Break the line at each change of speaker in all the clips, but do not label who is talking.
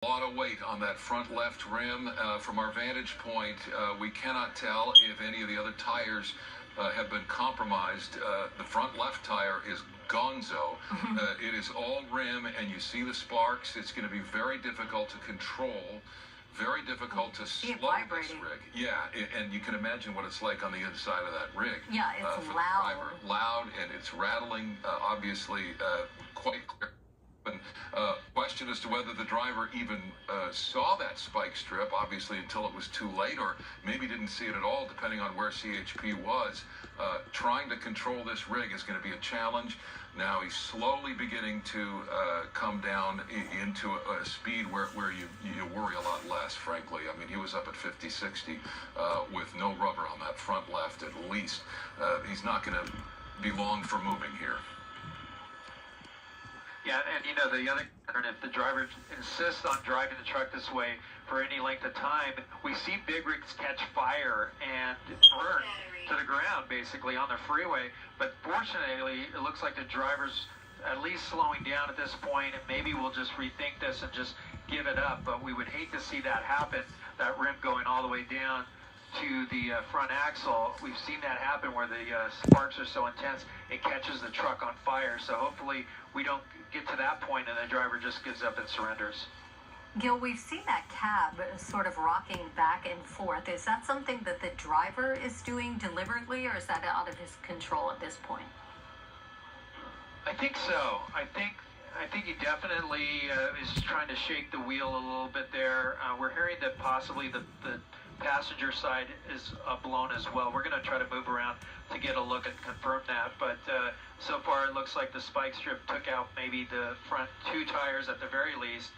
A lot of weight on that front left rim. From our vantage point, we cannot tell if any of the other tires have been compromised. The front left tire is gonzo. It is all rim, and you see the sparks. It's going to be very difficult to control. Very difficult to slow this rig. Yeah, and you can imagine what it's like on the inside of that rig.
Yeah, it's
for
loud.
The driver. Loud, and it's rattling, obviously, quite clear. Question as to whether the driver even saw that spike strip, obviously until it was too late, or maybe didn't see it at all, depending on where CHP was. Trying to control this rig is going to be a challenge. Now he's slowly beginning to come down into a speed where you worry a lot less, frankly. I mean, he was up at 50, 60 with no rubber on that front left at least. He's not going to be long for moving here.
Yeah, and you know, the other, if the driver insists on driving the truck this way for any length of time, we see big rigs catch fire and burn to the ground, basically, on the freeway. But fortunately, it looks like the driver's at least slowing down at this point, and maybe we'll just rethink this and just give it up. But we would hate to see that happen, that rim going all the way down to the front axle. We've seen that happen where the sparks are so intense, it catches the truck on fire. So hopefully we don't get to that point and the driver just gives up and surrenders.
Gil, we've seen that cab sort of rocking back and forth. Is that something that the driver is doing deliberately, or is that out of his control at this point?
I think so. I think he definitely is trying to shake the wheel a little bit there. We're hearing that possibly the passenger side is blown as well. We're going to try to move around to get a look and confirm that, but so far it looks like the spike strip took out maybe the front two tires at the very least,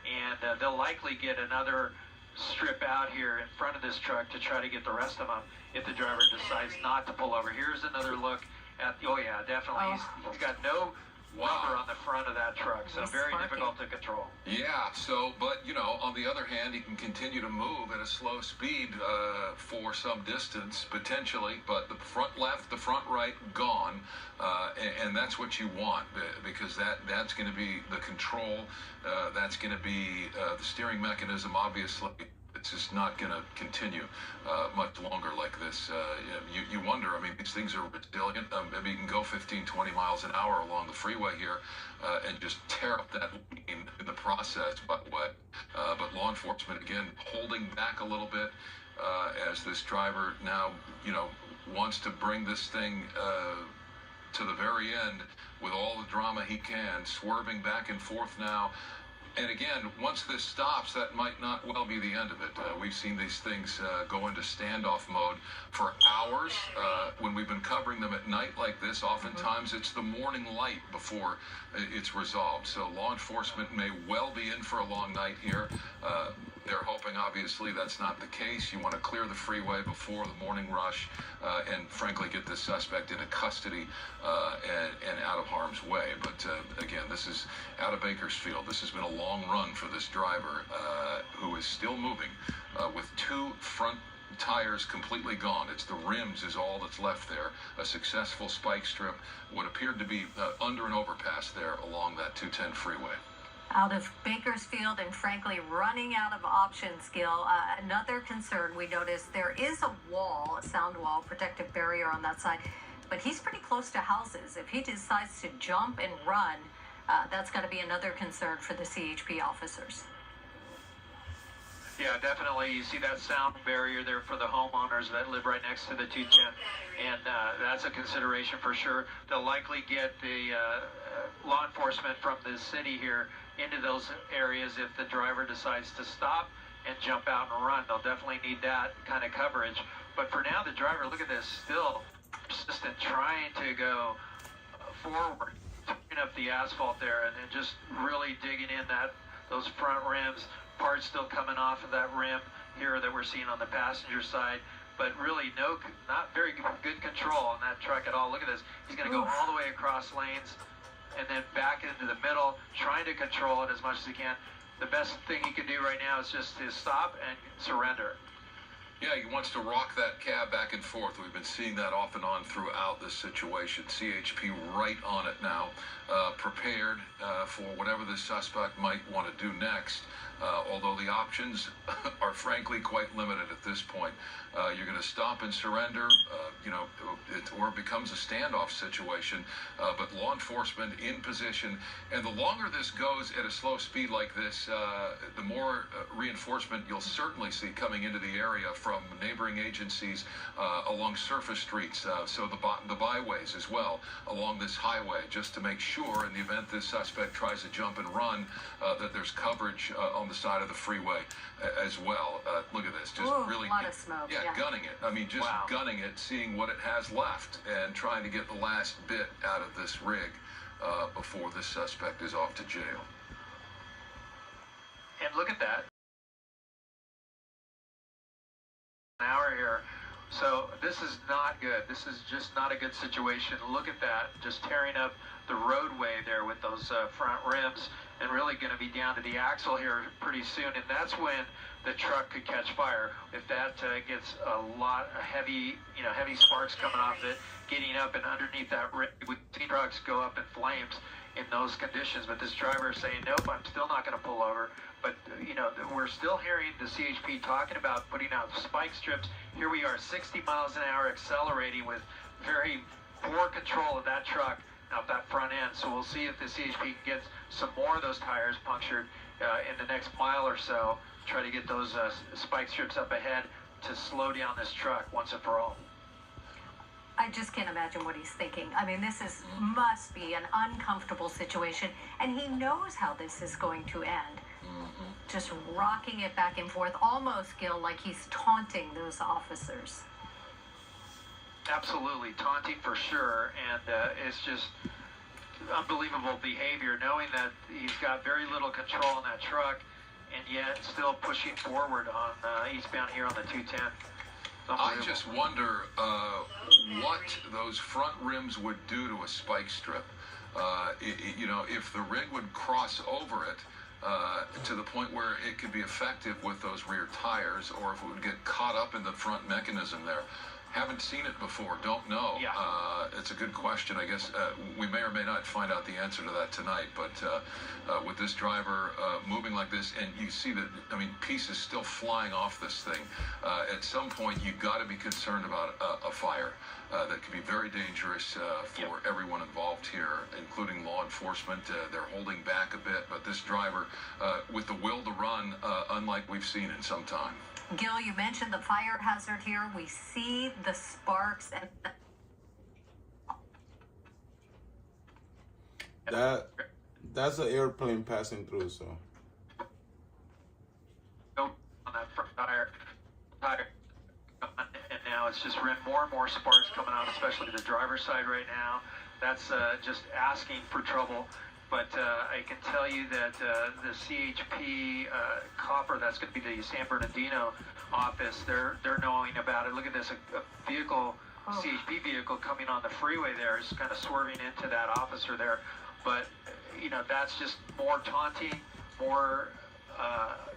and they'll likely get another strip out here in front of this truck to try to get the rest of them if the driver decides not to pull over. Here's another look at, oh yeah, definitely. He's got no rubber on the front of that truck, so very difficult to control.
Yeah, so, but, you know, on the other hand, he can continue to move at a slow speed for some distance, potentially, but the front left, the front right, gone, and that's what you want, because that's going to be the control, that's going to be the steering mechanism, obviously. It's just not going to continue much longer like this. You wonder, I mean, these things are resilient. Maybe you can go 15, 20 miles an hour along the freeway here and just tear up that lane in the process, by the way. But law enforcement, again, holding back a little bit as this driver now, you know, wants to bring this thing to the very end with all the drama he can, swerving back and forth now. And again, once this stops, that might not well be the end of it. We've seen these things go into standoff mode for hours. When we've been covering them at night like this, oftentimes it's the morning light before it's resolved. So law enforcement may well be in for a long night here. They're hoping, obviously, that's not the case. You want to clear the freeway before the morning rush and, frankly, get this suspect into custody and out of harm's way. But, again, this is out of Bakersfield. This has been a long run for this driver who is still moving with two front tires completely gone. It's the rims is all that's left there. A successful spike strip, what appeared to be under an overpass there along that 210 freeway.
Out of Bakersfield and, frankly, running out of options, Gil. Another concern we noticed, there is a wall, a sound wall, protective barrier on that side, but he's pretty close to houses. If he decides to jump and run, that's got to be another concern for the CHP officers.
Yeah, definitely. You see that sound barrier there for the homeowners that live right next to the 210, and that's a consideration for sure. They'll likely get the law enforcement from the city here into those areas if the driver decides to stop and jump out and run. They'll definitely need that kind of coverage. But for now, the driver, look at this, still persistent, trying to go forward, picking up the asphalt there, and just really digging in those front rims. Parts still coming off of that rim here that we're seeing on the passenger side, but really not very good control on that truck at all. Look at this. He's going to go all the way across lanes and then back into the middle, trying to control it as much as he can. The best thing he can do right now is just to stop and surrender.
Yeah, he wants to rock that cab back and forth. We've been seeing that off and on throughout this situation. CHP right on it now, prepared for whatever the suspect might want to do next. Although the options are frankly quite limited at this point. You're going to stop and surrender, or it becomes a standoff situation. But law enforcement in position, and the longer this goes at a slow speed like this, the more reinforcement you'll certainly see coming into the area from neighboring agencies along surface streets, so the byways as well along this highway, just to make sure in the event this suspect tries to jump and run that there's coverage on the side of the freeway as well. Look at this, just really
a lot of smoke.
Yeah, gunning it. I mean, just gunning it, seeing what it has left, and trying to get the last bit out of this rig before this suspect is off to jail.
And look at that. An hour here. So this is not good. This is just not a good situation. Look at that, just tearing up the roadway there with those front rims, and really going to be down to the axle here pretty soon. And that's when the truck could catch fire. If that gets a lot of heavy sparks coming off it, getting up and underneath that rig, we've seen trucks go up in flames in those conditions. But this driver is saying, nope, I'm still not going to pull over. But, we're still hearing the CHP talking about putting out spike strips. Here we are, 60 miles an hour accelerating with very poor control of that truck up that front end. So we'll see if the CHP gets some more of those tires punctured in the next mile or so. Try to get those spike strips up ahead to slow down this truck once and for all.
I just can't imagine what he's thinking. I mean, must be an uncomfortable situation, and he knows how this is going to end. Just rocking it back and forth, almost, Gil, like he's taunting those officers.
Absolutely, taunting for sure, and it's just unbelievable behavior, knowing that he's got very little control on that truck, and yet still pushing forward on eastbound here on the 210.
I just wonder what those front rims would do to a spike strip. If the rig would cross over it to the point where it could be effective with those rear tires, or if it would get caught up in the front mechanism there. Haven't seen it before, don't know.
Yeah.
It's a good question. I guess we may or may not find out the answer to that tonight, but with this driver moving like this, and you see that, pieces still flying off this thing, at some point you've got to be concerned about a fire that could be very dangerous for everyone involved here, including law enforcement. They're holding back a bit, but this driver with the will to run, unlike we've seen in some time.
Gil, you mentioned the fire hazard here. We see the sparks and
that's an airplane passing through, so.
On that front tire, and now it's just more and more sparks coming out, especially the driver's side right now. That's just asking for trouble. But I can tell you that the CHP copper, that's going to be the San Bernardino office, they're knowing about it. Look at this, a vehicle, CHP vehicle coming on the freeway there is kind of swerving into that officer there. But, that's just more taunting, more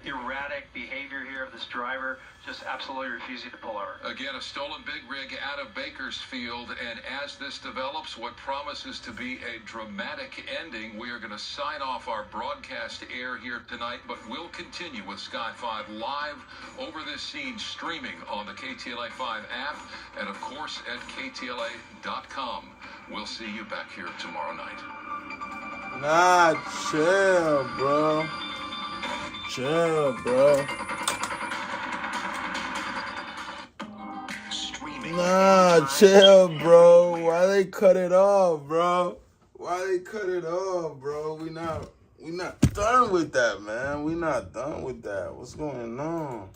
erratic behavior here of this driver, just absolutely refusing to pull over.
Again, a stolen big rig out of Bakersfield, and as this develops, what promises to be a dramatic ending, we are going to sign off our broadcast air here tonight, but we'll continue with Sky 5 live over this scene, streaming on the KTLA 5 app, and of course at KTLA.com. We'll see you back here tomorrow night.
Nah, chill, bro. Chill, bro. Nah, chill, bro. Why they cut it off, bro? Why they cut it off, bro? We not done with that, man. We not done with that. What's going on?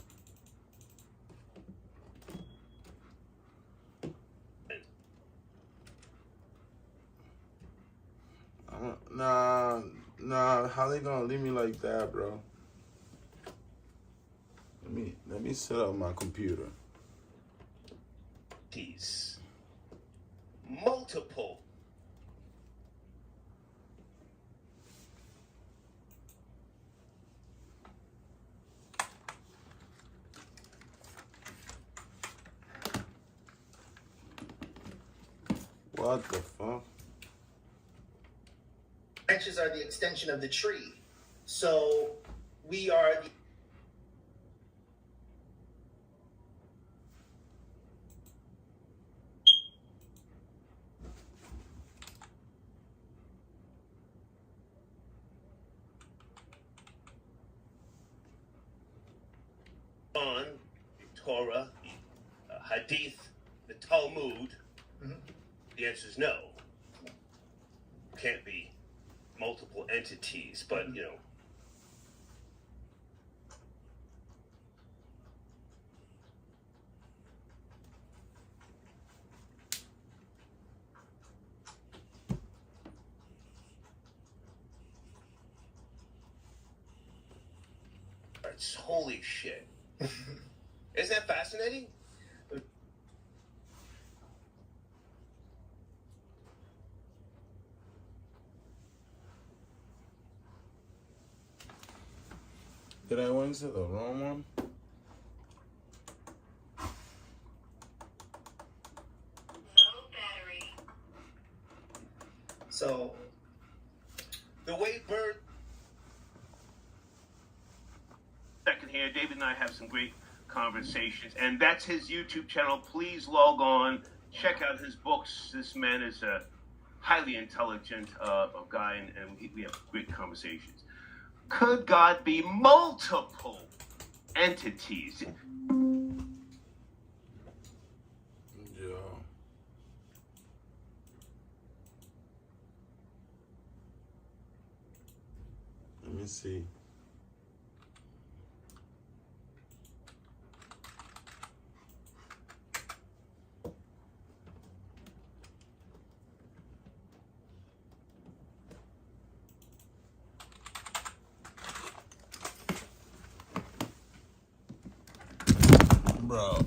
Nah. How they gonna leave me like that, bro? Let me set up my computer.
Keys. Multiple.
What the fuck?
Branches are the extension of the tree. So we are the
on the Torah, the Hadith, the Talmud? The answer is no. Can't be multiple entities, but you know. It's holy shit. Isn't that fascinating?
Did I went to the wrong one?
so
The way bird.
Second here, David and I have some great conversations, and that's his YouTube channel. Please log on, check out his books. This man is a highly intelligent guy, and we have great conversations. Could God be multiple entities?
Yeah. Let me see. Bro.